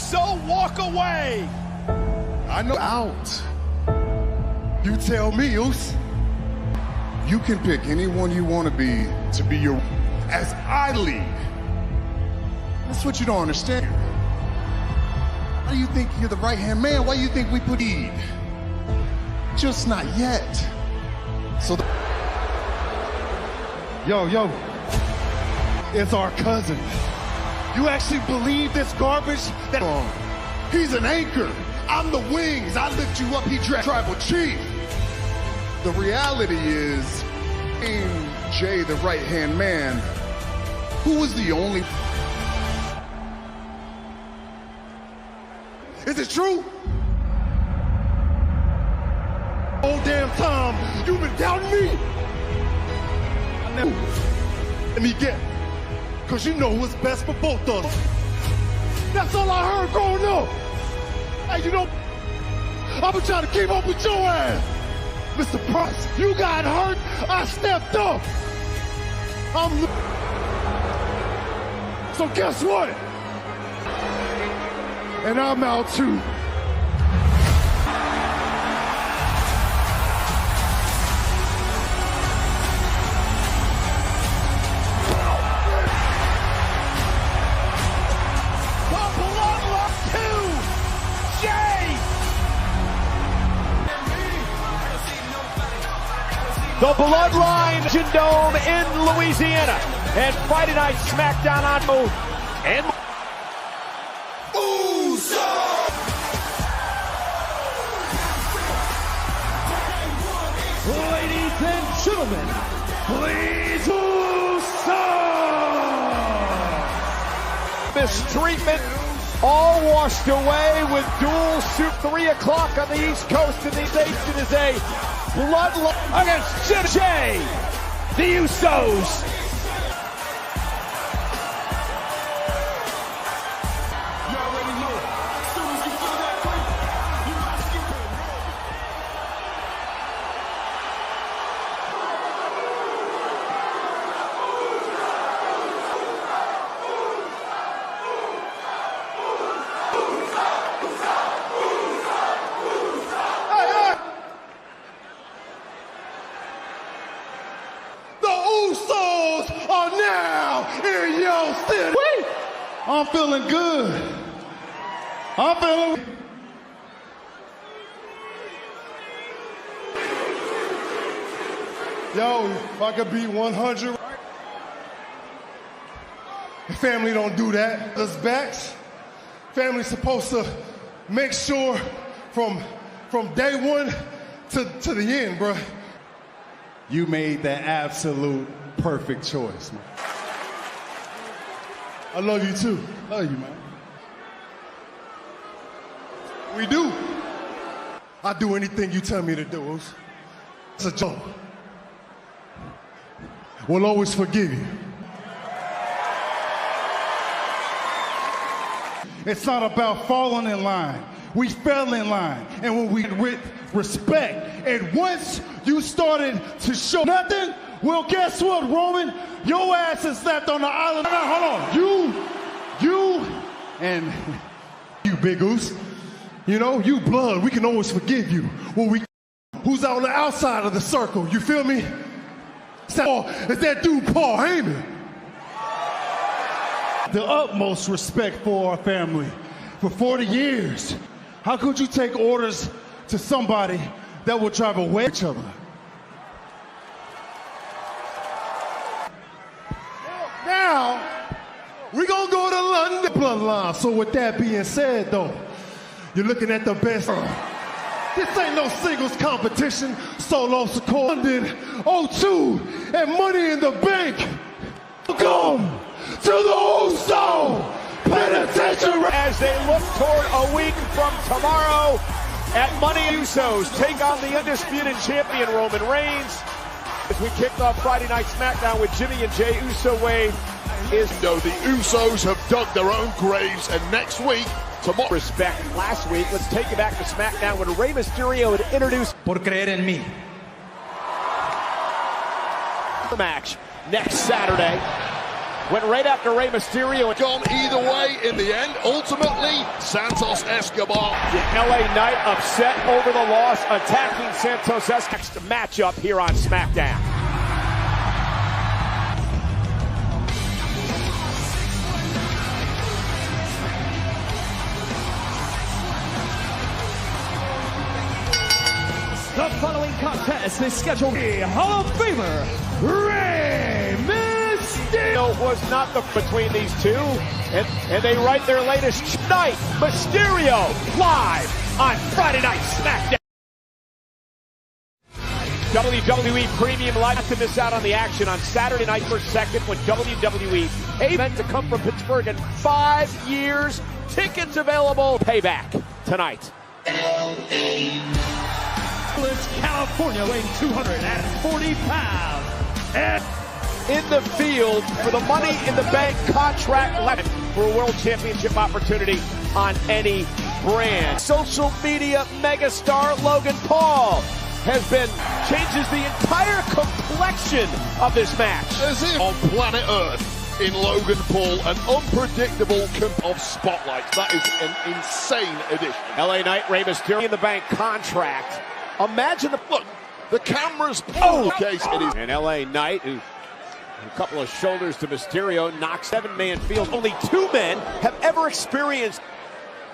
Uso walk away. I know out. You tell me, Uso. You can pick anyone you want to be your, as I lead. That's what you don't understand. Why do you think you're the right-hand man? Why do you think we put lead? Just not yet. So, yo, it's our cousin. You actually believe this garbage? He's an anchor. I'm the wings. I lift you up. He tribal chief. The reality is, in Jay, the right-hand man, who was the only... Is it true? Whole damn time, you've been doubting me. I never let me get, because you know what's best for both of us. That's all I heard growing up. Hey, you know, I've been trying to keep up with your ass. Mr. Price, you got hurt, I stepped up. So guess what? And I'm out too. The Bloodline Dome in Louisiana. And Friday Night SmackDown on Move. And Uso! Ladies and gentlemen, please Uso! Mistreatment all washed away with dual soup. 3 o'clock on the East Coast in the nation is a Bloodline against Jay, the Usos. Usos are now in your city. I'm feeling good. I'm feeling. Yo, if I could be 100. Family don't do that. Us backs. Family's supposed to make sure from day one to the end, bro. You made the absolute perfect choice, man. I love you too. Love you, man. We do. I do anything you tell me to do. It's a joke. We'll always forgive you. It's not about falling in line. We fell in line, and when we with respect, and once you started to show nothing, well, guess what, Roman? Your ass is left on the island. Now, hold on. You, and you, Big Goose. You know, you blood. We can always forgive you. When who's on the outside of the circle? You feel me? It's that dude, Paul Heyman. The utmost respect for our family for 40 years. How could you take orders to somebody that will drive away from each other? Now, we're going to go to London Bloodline. So with that being said, though, you're looking at the best. This ain't no singles competition. Solo Sikoa, London, O2, and Money in the Bank. Welcome to the Uso Penitentiary. As they look toward a week from tomorrow at Money Usos take on the undisputed champion Roman Reigns. As we kick off Friday Night SmackDown with Jimmy and Jay Uso, Wade is... No, the Usos have dug their own graves, and next week, tomorrow... Respect last week. Let's take it back to SmackDown when Rey Mysterio had introduced... Por creer en mí. The match next Saturday. went right after Rey Mysterio. Gone either way in the end. Ultimately, Santos Escobar. The LA Knight upset over the loss, attacking Santos Escobar. Next matchup here on SmackDown. The following contest is scheduled a Hall of Famer, Rey Mysterio. Was not the between these two, and they write their latest night. Mysterio live on Friday Night SmackDown. WWE Premium Live to miss out on the action on Saturday night for second when WWE meant to come from Pittsburgh in 5 years. Tickets available. Payback tonight. California, weighing 240 pounds. And in the field for the Money in the Bank contract left for a world championship opportunity on any brand. Social media megastar Logan Paul changes the entire complexion of this match. As if on planet Earth in Logan Paul, an unpredictable of spotlights. That is an insane addition. LA Knight, Rey Mysterio in the Bank contract. Imagine the cameras. Case it is. And LA Knight, who a couple of shoulders to Mysterio, knocks 7-man field. Only 2 men have ever experienced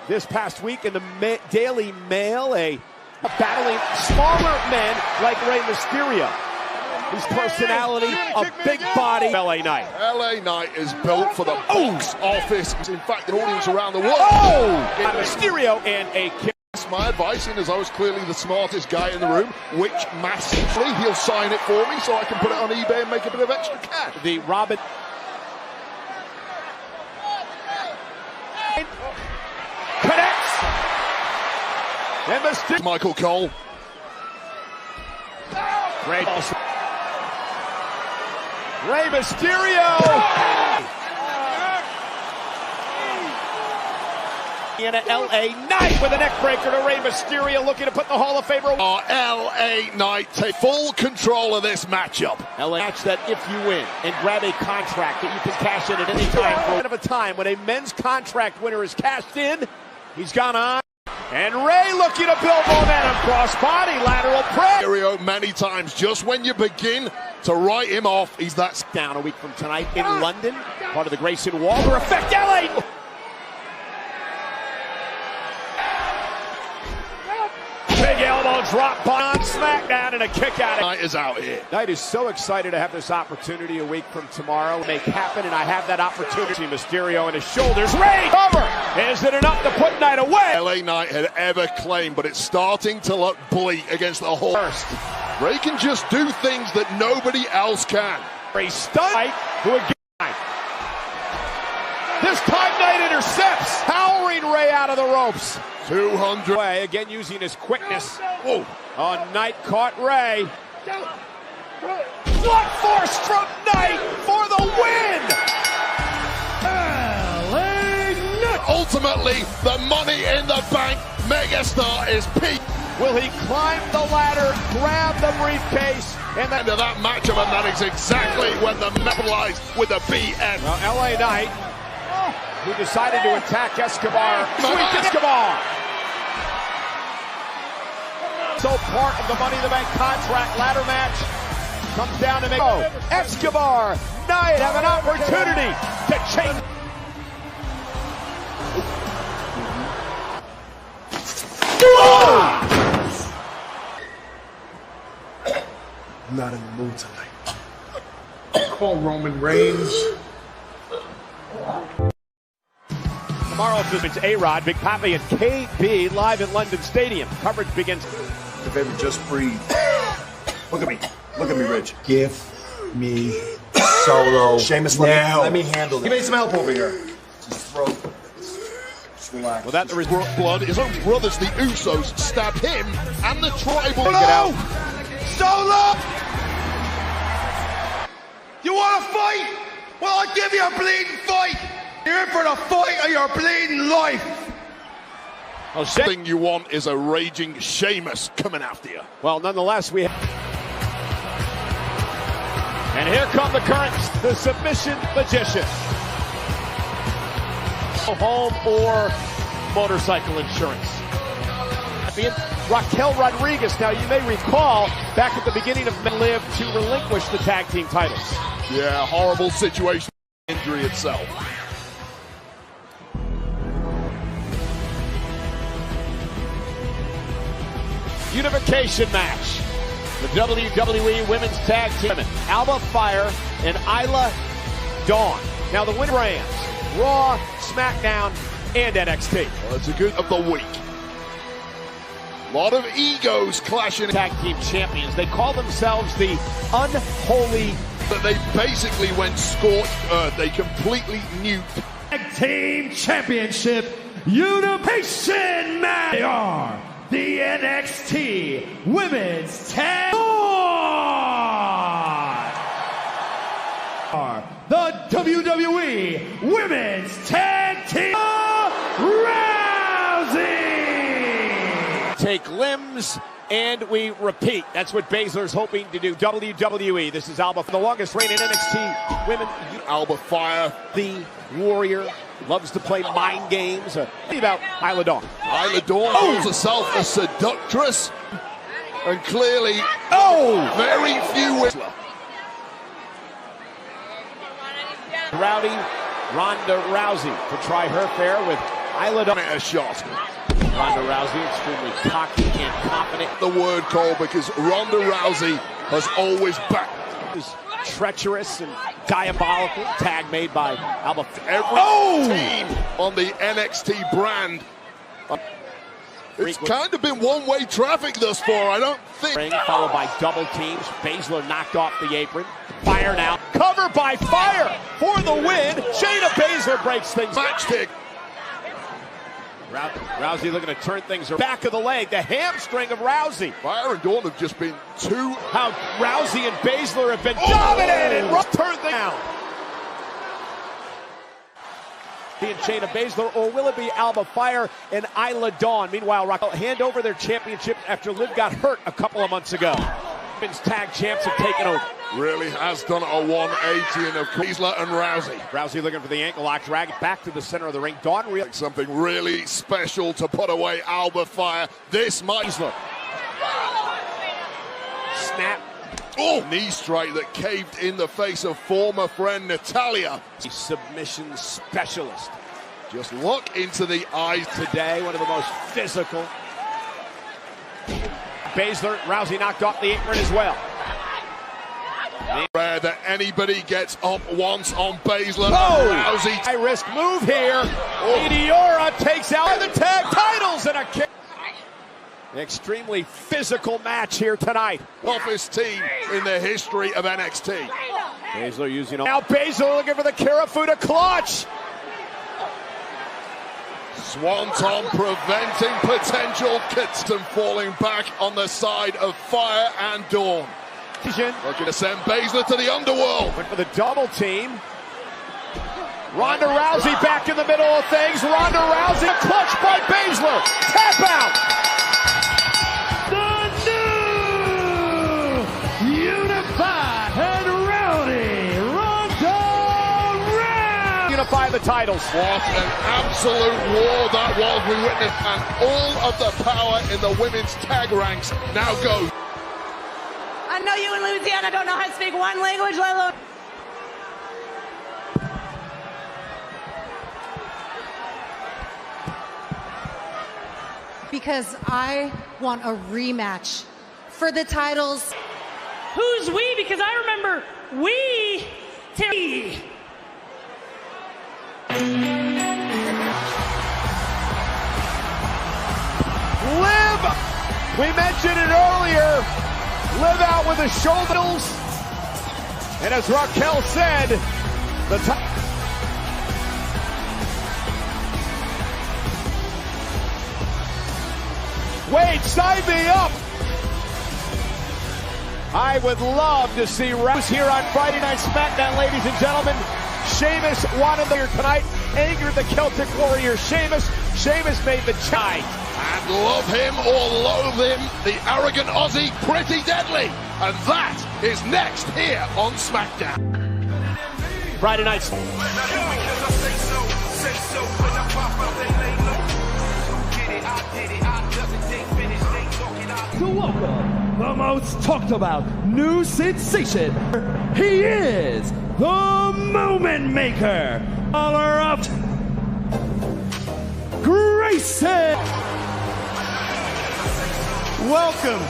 this past week in the Daily Mail, a battling smaller men like Rey Mysterio. His personality, a big body. LA Knight. LA Knight is built for the box office. In fact, an audience around the world. Mysterio and a kick. My advice, and as I was clearly the smartest guy in the room, which massively he'll sign it for me so I can put it on eBay and make a bit of extra cash. The Robin connects. And Mysterio. Michael Cole. Great. Rey Mysterio. And a LA Knight with a neck breaker to Rey Mysterio, looking to put the Hall of Famer. LA Knight take full control of this matchup. LA match that if you win and grab a contract that you can cash in at any time. For a time when a men's contract winner is cashed in, he's gone on. And Rey looking to build momentum, crossbody, lateral press. Mysterio many times, just when you begin to write him off, he's that down a week from tonight in London, part of the Grayson Waller effect. LA. Big elbow drop on SmackDown and a kick out. Knight is out here. Knight is so excited to have this opportunity a week from tomorrow. Make happen, and I have that opportunity. Mysterio and his shoulders. Rey cover. Is it enough to put Knight away? LA Knight had ever claimed, but it's starting to look bleak against the whole. First, Rey can just do things that nobody else can. Rey stunned Knight, who again. This time Knight intercepts, powering Rey out of the ropes. 200. Way again using his quickness. Whoa. Knight caught Rey. Blunt force from Knight for the win. LA Knight. Ultimately, the Money in the Bank megastar is peaked. Will he climb the ladder, grab the briefcase, and then End of that matchup, and that is exactly when the metalized with the BF. Well, LA Knight, who decided to attack Escobar. Sweep Escobar. So part of the Money in the Bank contract ladder match comes down to make Escobar, Knight have an opportunity to change. I'm not in the mood tonight. Call Roman Reigns. Tomorrow it's A-Rod, Big Papi, and KB live at London Stadium. Coverage begins. Baby, just breathe. Look at me. Look at me, Rich. Give me Solo. Sheamus, let me handle this. Give me some help over here. Just throw. Just relax. Well, that there is Blood, his own brothers, the Usos, stab him and the tribal. Get out. Solo! You want to fight? Well, I'll give you a bleeding fight. You're in for the fight of your bleeding life. Well, thing you want is a raging Sheamus coming after you. Well, nonetheless, we have And here come the currents, the submission magician. Home or motorcycle insurance. Raquel Rodriguez. Now you may recall back at the beginning of Live to relinquish the tag team titles. Yeah, horrible situation. Injury itself. Unification match. The WWE Women's Tag Team. Alba Fire and Isla Dawn. Now the winner brands, Raw, SmackDown, and NXT. Well, it's a good of the week. A lot of egos clashing. Tag team champions. They call themselves the Unholy. But they basically went scorched earth. They completely nuked. Tag Team Championship Unification match. They are the NXT Women's Tag Team. The WWE Women's Tag Team Rousey. Take limbs and we repeat. That's what Baszler's hoping to do. WWE. This is Alba, the longest reigning NXT women. Alba Fire, the Warrior, loves to play mind games. About Isla Dawn. Isla Dawn calls herself a seductress, and clearly, very few women. Rowdy Ronda Rousey to try her fare with Isla Dawn. A shot. Ronda Rousey extremely cocky and confident. The word call because Ronda Rousey has always backed. Treacherous and diabolical. Tag made by Alba. Every team on the NXT brand. It's kind of been one-way traffic thus far, I don't think. Ring followed by double teams. Baszler knocked off the apron. Fire now. Cover by Fire for the win. Shayna Baszler breaks things. Match tick. Rousey looking to turn things around. Back of the leg, the hamstring of Rousey. Fire and Dawn have just been too... How Rousey and Baszler have been dominated. Turn things down. Being Shayna Baszler, or will it be Alba Fire and Isla Dawn? Meanwhile, Raquel hand over their championship after Liv got hurt a couple of months ago. Women's tag champs have taken over. Really has done a 180 and of Baszler and Rousey. Rousey looking for the ankle lock, drag it back to the center of the ring. Dawn really something really special to put away Alba Fire. This might snap. Knee strike that caved in the face of former friend Natalya. Submission specialist. Just look into the eyes today. One of the most physical. Baszler, Rousey knocked off the apron as well. Rare that anybody gets up once on Baszler. Rousey. High risk move here. Meteora takes out the tag titles and a kick. An extremely physical match here tonight. Toughest team in the history of NXT. Baszler using now Baszler looking for the Karafuda clutch. Swanton preventing potential kits and falling back on the side of Fire and Dawn. Looking to send Baszler to the underworld. Went for the double team. Ronda Rousey back in the middle of things. Ronda Rousey, a clutch by Baszler. Tap out. The new Unified and Rowdy Ronda Rousey. Unify the titles. What an absolute war that was we witnessed. And all of the power in the women's tag ranks now goes. I know you in Louisiana don't know how to speak one language, let alone. Because I want a rematch for the titles. Who's we? Because I remember we. Liv! We mentioned it earlier. Liv out with the shoulders. And as Raquel said, the Wait, sign me up! I would love to see Rouse here on Friday Night SmackDown, ladies and gentlemen. Sheamus wanted here tonight, angered the Celtic Warrior Sheamus. Sheamus made the chide. And And love him or loathe him, the arrogant Aussie, Pretty Deadly. And that is next here on SmackDown. Friday night. To welcome the most talked about new sensation. He is the Moment Maker. Honor of Grayson. Welcome.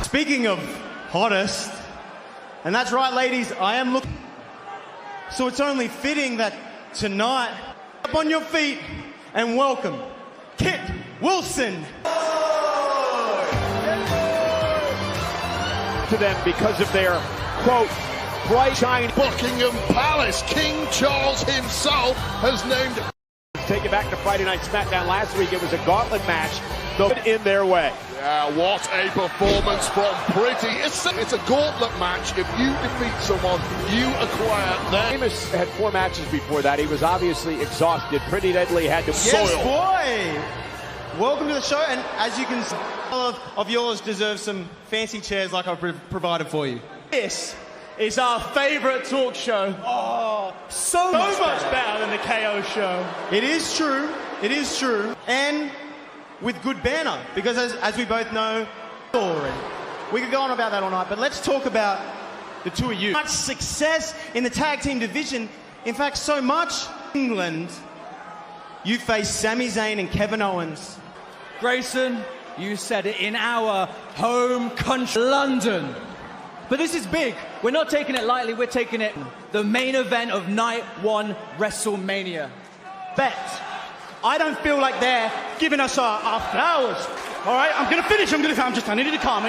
Speaking of hottest, and that's right, ladies, I am looking. So it's only fitting that tonight, up on your feet and welcome Kit Wilson. To them because of their, quote, bright shine. Buckingham Palace, King Charles himself has named. Take it back to Friday Night SmackDown last week. It was a gauntlet match, though in their way. Yeah, what a performance from Pretty. It's a gauntlet match. If you defeat someone, you acquire them. Sheamus had 4 matches before that. He was obviously exhausted. Pretty Deadly had to soil. Yes, boy. Welcome to the show, and as you can see, all of yours deserve some fancy chairs like I've provided for you. This is our favorite talk show. Oh, so much better than the KO show. It is true. It is true. And with good banner, because as we both know, we could go on about that all night, but let's talk about the two of you. Much success in the tag team division. In fact, so much. England, you face Sami Zayn and Kevin Owens. Grayson, you said it, in our home country, London. But this is big. We're not taking it lightly, we're taking it the main event of Night 1 WrestleMania. Bet. I don't feel like they're giving us our flowers. All right, I'm gonna finish. I need to calm.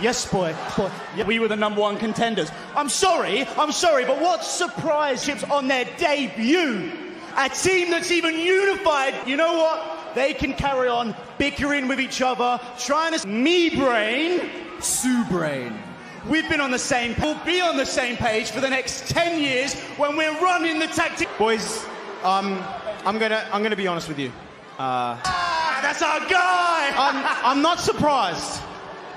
Yes, boy. Yeah, we were the #1 contenders. I'm sorry, but what surprise ships on their debut? A team that's even unified. You know what? They can carry on bickering with each other, trying to... Me brain. Sue brain. We've been on the same... We'll be on the same page for the next 10 years when we're running the tactic... Boys, I'm gonna be honest with you. That's our guy! I'm not surprised.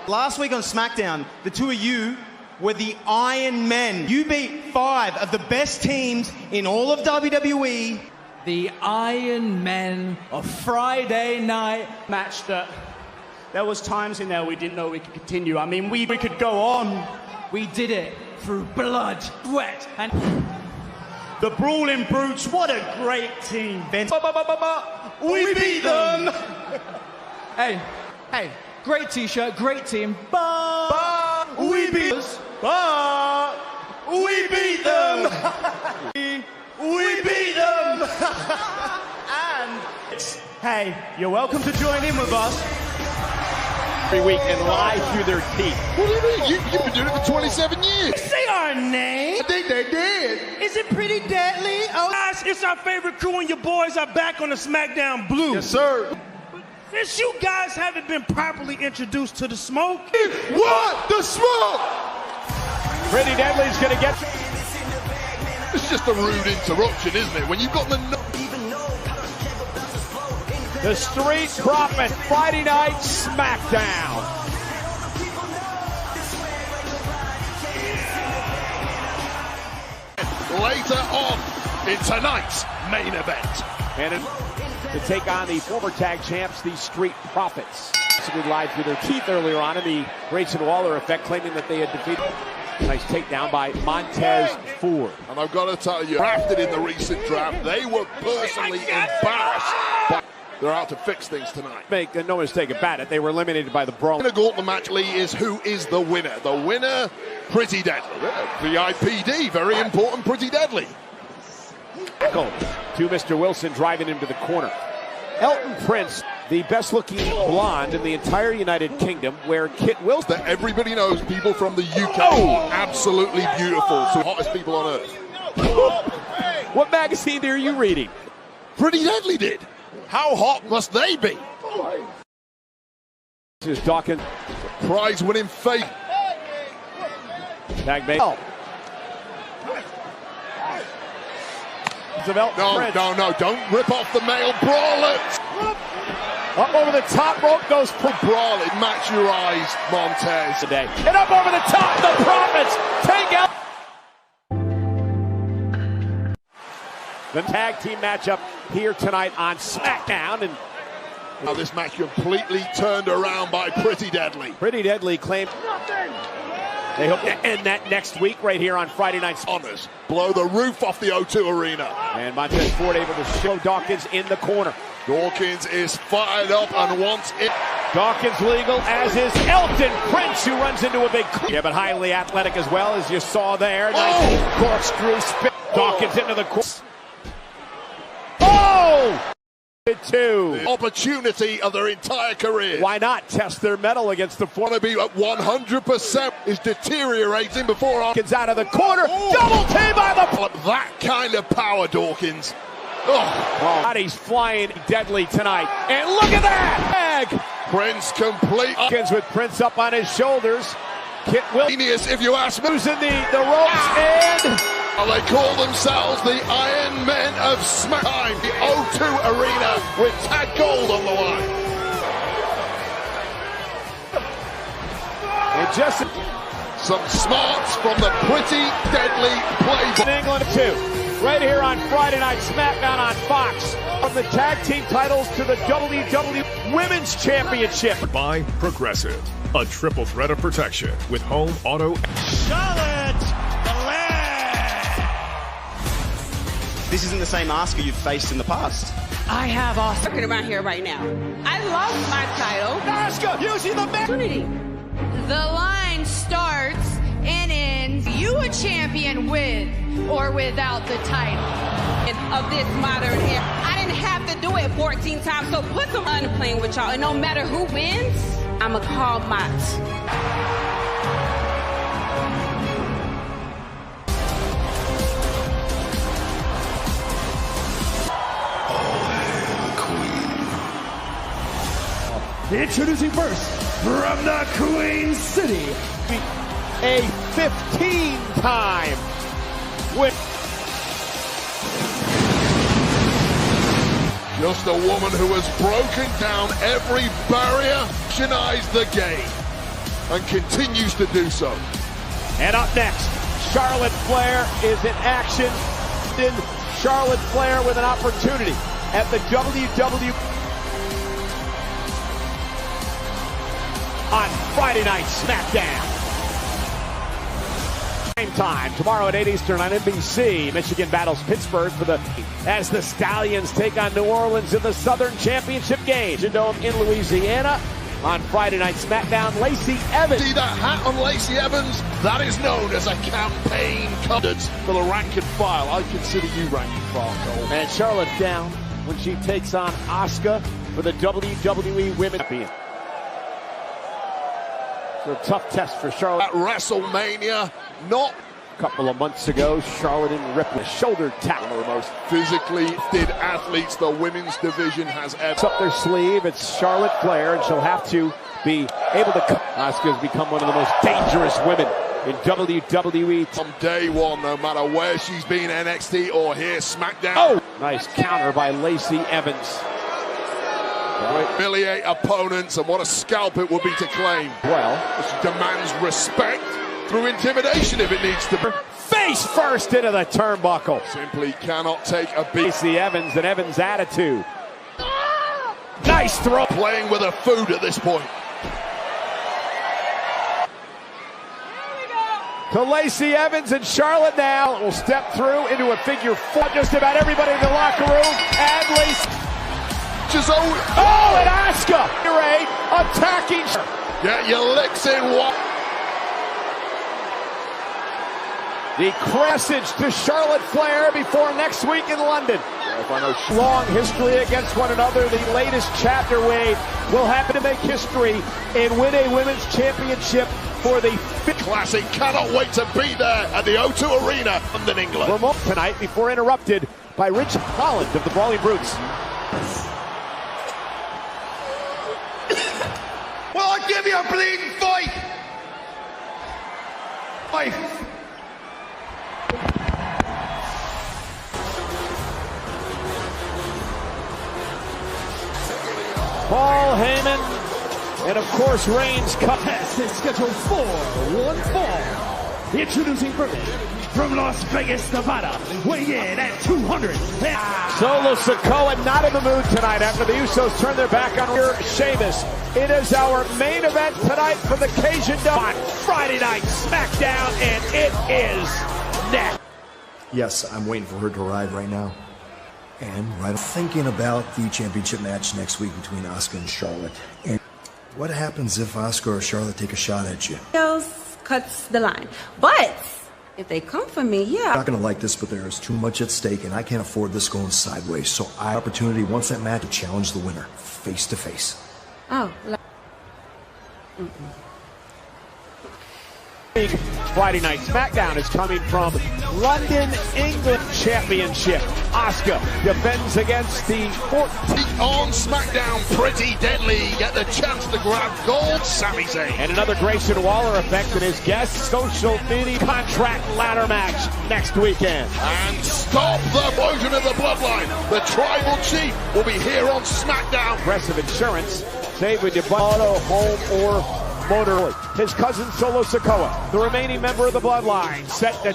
Last week on SmackDown, the two of you were the Iron Men. You beat 5 of the best teams in all of WWE. The Iron Men of Friday night Match that there was times in there we didn't know we could continue. I mean, we could go on. We did it through blood, sweat, and... The Brawling Brutes, what a great team, Vince. We beat them! Hey, great t-shirt, great team, but we beat them! We beat them! And, hey, you're welcome to join in with us. Every week and lie through their teeth. What do you mean? You've been doing it for 27 years. Say our name. I think they did. Is it Pretty Deadly? Oh, guys, it's our favorite crew, and your boys are back on the SmackDown Blue. Yes, sir. Since you guys haven't been properly introduced to the smoke. What? The smoke! Pretty Deadly's going to get... It's just a rude interruption, isn't it? When you've got the Street Profit Friday Night SmackDown. Later on in tonight's main event. And to take on the former tag champs, the Street Profits. Basically lied through their teeth earlier on in the Grayson Waller effect, claiming that they had defeated. Nice takedown by Montez Ford. And I've got to tell you, drafted in the recent draft, they were personally embarrassed. But they're out to fix things tonight. Make no mistake about it, they were eliminated by the Brawl. In a gauntlet match, Lee, is who is the winner. The winner, Pretty Deadly. VIPD, very important, Pretty Deadly. To Mr. Wilson, driving him to the corner. Elton Prince, the best-looking blonde in the entire United Kingdom, where Kit Wilson... That everybody knows, people from the UK, absolutely beautiful. So hottest people on earth. What magazine are you reading? Pretty Deadly did. How hot must they be? This is Dawkins. Prize-winning fate. Tag bait. No, don't rip off the male brawlers. Up over the top rope goes Brawling, match your eyes, Montez. Today. And up over the top, the Profits take out the tag team matchup here tonight on SmackDown. And now this match completely turned around by Pretty Deadly. Pretty Deadly claimed they hope to end that next week right here on Friday Night. Honors blow the roof off the O2 Arena. And Montez Ford able to show Dawkins in the corner. Dawkins is fired up and wants it. Dawkins legal, as is Elton Prince, who runs into a big... Yeah, but highly athletic as well, as you saw there. Nice corkscrew spin. Dawkins into the corner. Oh! The opportunity of their entire career. Why not test their mettle against the Want to be at 100% is deteriorating before Dawkins out of the corner. Double team by the... That kind of power, Dawkins. Oh, he's flying deadly tonight. And look at that! Prince complete. Dawkins with Prince up on his shoulders. Kit Genius, if you ask me. Losing the ropes and... They call themselves the Iron Men of SmackDown. The O2 Arena with Tag Gold on the line. And just some smarts from the Pretty Deadly playbook. In England too. Right here on Friday Night SmackDown on Fox. From the tag team titles to the WWE Women's Championship. By Progressive, a triple threat of protection with home, auto. Charlotte Flair. This isn't the same Asuka you've faced in the past. I have Asuka working around here right now. I love my title. Asuka using the opportunity. The line starts and ends. You a champion with or without the title Of this modern era. I didn't have to do it 14 times, so put some fun playing with y'all. And no matter who wins, I'ma call Mott. Introducing first, from the Queen City, a 15-time win. Just a woman who has broken down every barrier, revolutionized the game, and continues to do so. And up next, Charlotte Flair is in action. Then Charlotte Flair with an opportunity at the WWE on Friday Night SmackDown. Same time tomorrow at 8 Eastern on NBC. Michigan battles Pittsburgh as the Stallions take on New Orleans in the Southern Championship game. Dome in Louisiana on Friday Night SmackDown. Lacey Evans. See that hat on Lacey Evans? That is known as a campaign coverage for the rank and file. I consider you rank and file, Cole. And Charlotte down when she takes on Asuka for the WWE Women's Champion. So a tough test for Charlotte. At WrestleMania, not a couple of months ago, Charlotte and Ripley shoulder tap. One of the most physically fit athletes the women's division has ever. Up their sleeve, it's Charlotte Flair, and she'll have to be able to. Asuka has become one of the most dangerous women in WWE. From day one, no matter where she's been, NXT or here, SmackDown. Oh, nice counter by Lacey Evans. Humiliate opponents, and what a scalp it would be to claim. Well, she demands respect through intimidation if it needs to be. Face first into the turnbuckle. Simply cannot take a beat. Lacey Evans and Evans' attitude. Nice throw. Playing with her food at this point. To Lacey Evans, and Charlotte now will step through into a figure four. Just about everybody in the locker room. And Lacey. Oh, and Asuka attacking. Get your licks in one. The message to Charlotte Flair before next week in London. Long history against one another. The latest chapter, Wade, will happen to make history and win a women's championship for the fifth. Classic. Cannot wait to be there at the O2 Arena, London, England. Remote tonight before interrupted by Rich Holland of the Brawling Brutes. Well, I'll give you a bleeding fight! Fight! Paul Heyman, and of course Reigns. Contest is scheduled for one fall. Introducing first from Las Vegas, Nevada, weighing in at 200. Solo Sikoa not in the mood tonight after the Usos turn their back on Sheamus. It is our main event tonight for the Cajun Dome. Friday Night SmackDown, and it is next. Yes, I'm waiting for her to arrive right now. And I'm thinking about the championship match next week between Asuka and Charlotte. And what happens if Asuka or Charlotte take a shot at you? Cuts the line. But if they come for me, yeah. I'm not going to like this, but there is too much at stake, and I can't afford this going sideways. So I opportunity once that match to challenge the winner, face to face. Oh. Friday Night SmackDown is coming from London, England Championship. Asuka defends against the 14th. On SmackDown, Pretty Deadly get the chance to grab gold. Sami Zayn. And another Grayson Waller effect in his guest social media contract ladder match next weekend. And stop the version of the bloodline. The Tribal Chief will be here on SmackDown. Progressive Insurance. Save with your auto, home, or motor. His cousin Solo Sikoa, the remaining member of the bloodline, set to...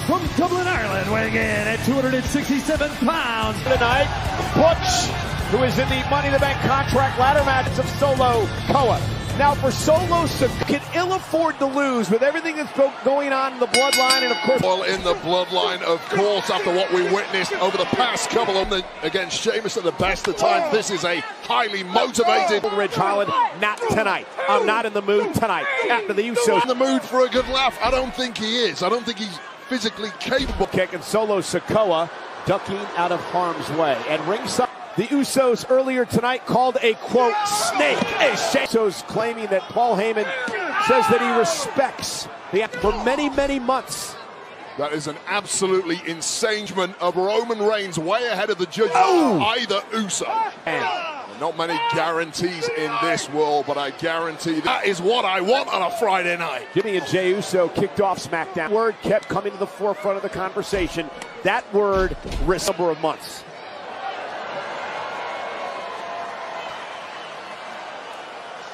From Dublin, Ireland, weighing in at 267 pounds. Tonight, Butch, who is in the Money in the Bank contract ladder match of Solo Sikoa. Now for Solo Sikoa, can ill afford to lose with everything that's going on in the bloodline, and of course... Well, in the bloodline, of course, after what we witnessed over the past couple of them against Sheamus at the best of times, this is a highly motivated... Ridge Holland, not tonight. I'm not in the mood tonight. After the Usos... In the mood for a good laugh? I don't think he is. I don't think he's physically capable. Kick, and Solo Sikoa ducking out of harm's way. And ringside... The Usos earlier tonight called a, quote, snake. Usos claiming that Paul Heyman says that he respects the for many, many months. That is an absolutely insane of Roman Reigns way ahead of the judge. Either Uso. Not many guarantees in this world, but I guarantee that is what I want on a Friday night. Jimmy and Jey Uso kicked off SmackDown. Word kept coming to the forefront of the conversation. That word, risk number of months.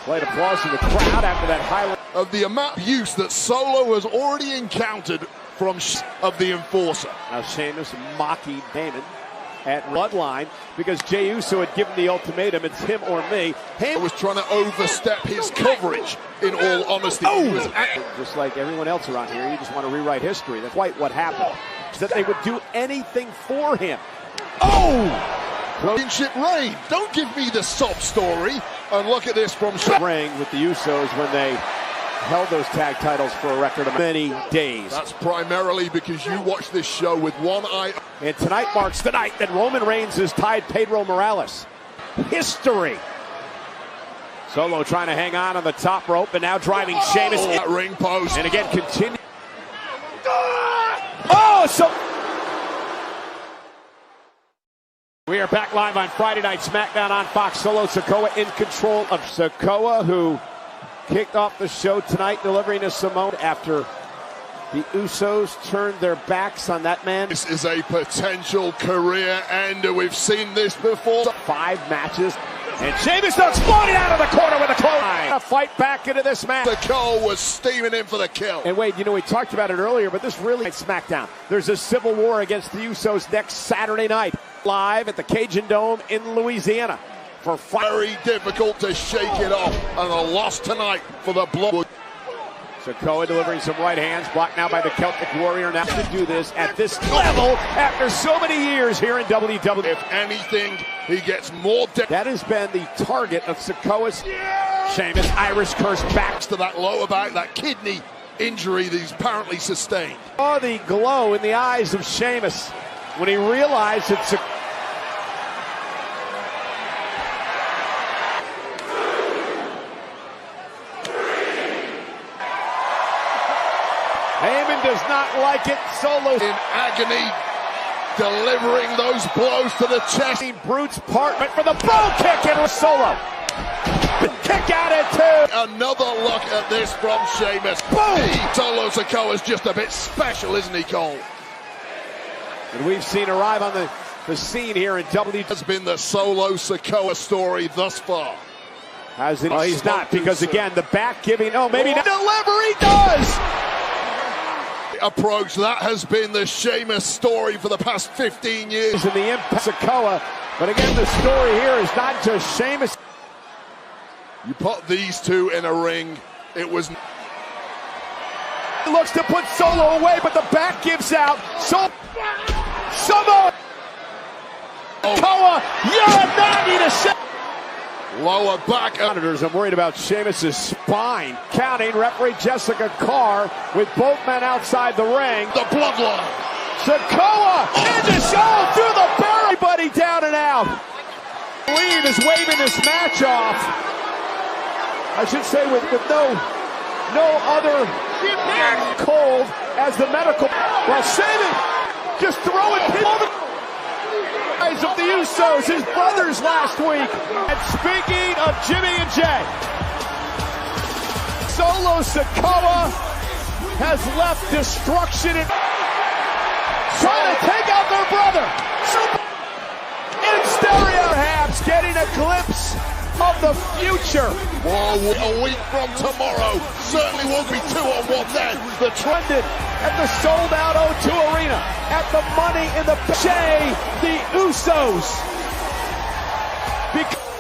Slight applause from the crowd after that highlight. Of the amount of use that Solo has already encountered from of the Enforcer. Now Sheamus mocking Heyman at Bloodline because Jey Uso had given the ultimatum, it's him or me. Heyman was trying to overstep his coverage, in all honesty. Just like everyone else around here, you just want to rewrite history. That's quite what happened. That they would do anything for him. Championship reign. Don't give me the sob story. And look at this from ring with the Usos when they held those tag titles for a record of many days. That's primarily because you watch this show with one eye. And tonight marks the night that Roman Reigns has tied Pedro Morales. History. Solo trying to hang on the top rope, but now driving Sheamus in that ring post. And again continue. We are back live on Friday Night SmackDown on Fox. Solo Sikoa in control of Sikoa, who kicked off the show tonight, delivering to Simone after the Usos turned their backs on that man. This is a potential career ender. We've seen this before. 5 matches. And Sheamus exploding out of the corner with a clothesline. A fight back into this match. The Cole was steaming in for the kill. And Wade, you know, we talked about it earlier, but this really is SmackDown. There's a civil war against the Usos next Saturday night. Live at the Cajun Dome in Louisiana. For very difficult to shake it off. And a loss tonight for the Bloodwood. Sikoa delivering some right hands, blocked now by the Celtic Warrior. Now to do this at this level after so many years here in WWE. If anything, he gets more. That has been the target of Sikoa's Sheamus Irish curse back to that lower back, that kidney injury that he's apparently sustained. Oh, the glow in the eyes of Sheamus when he realized it's Heyman does not like it. Solo in agony, delivering those blows to the chest. Brute's partner for the bro kick, and Solo Kick out at 2. Another look at this from Sheamus. Boom! Solo Sikoa is just a bit special, isn't he, Cole? And we've seen arrive on the scene here in WWE. Has been the Solo Sikoa story thus far. Has it? Oh, he's not, because again, the back giving, maybe not. Delivery does! Approach, that has been the Sheamus story for the past 15 years. And the impact of Sikoa, but again, the story here is not just Sheamus. You put these two in a ring, it was... He looks to put Solo away, but the back gives out. Sikoa, you're a 90 to 7. Lower back. Monitors, I'm worried about Sheamus' spine. Counting, referee Jessica Carr with both men outside the ring. The bloodline. Sikoa into show through the barrier. Everybody down and out. Lead is waving this match off. I should say with no other cold as the medical. Well, saving, just throwing people. Of the Usos, his brothers last week. And speaking of Jimmy and Jay, Solo Sikoa has left destruction in trying to take out their brother. In stereo, perhaps getting a glimpse of the future. Well, a week from tomorrow, certainly won't be 2-on-1 then. The trended at the sold-out O2 Arena, at the Money in the Jay, the Usos. Because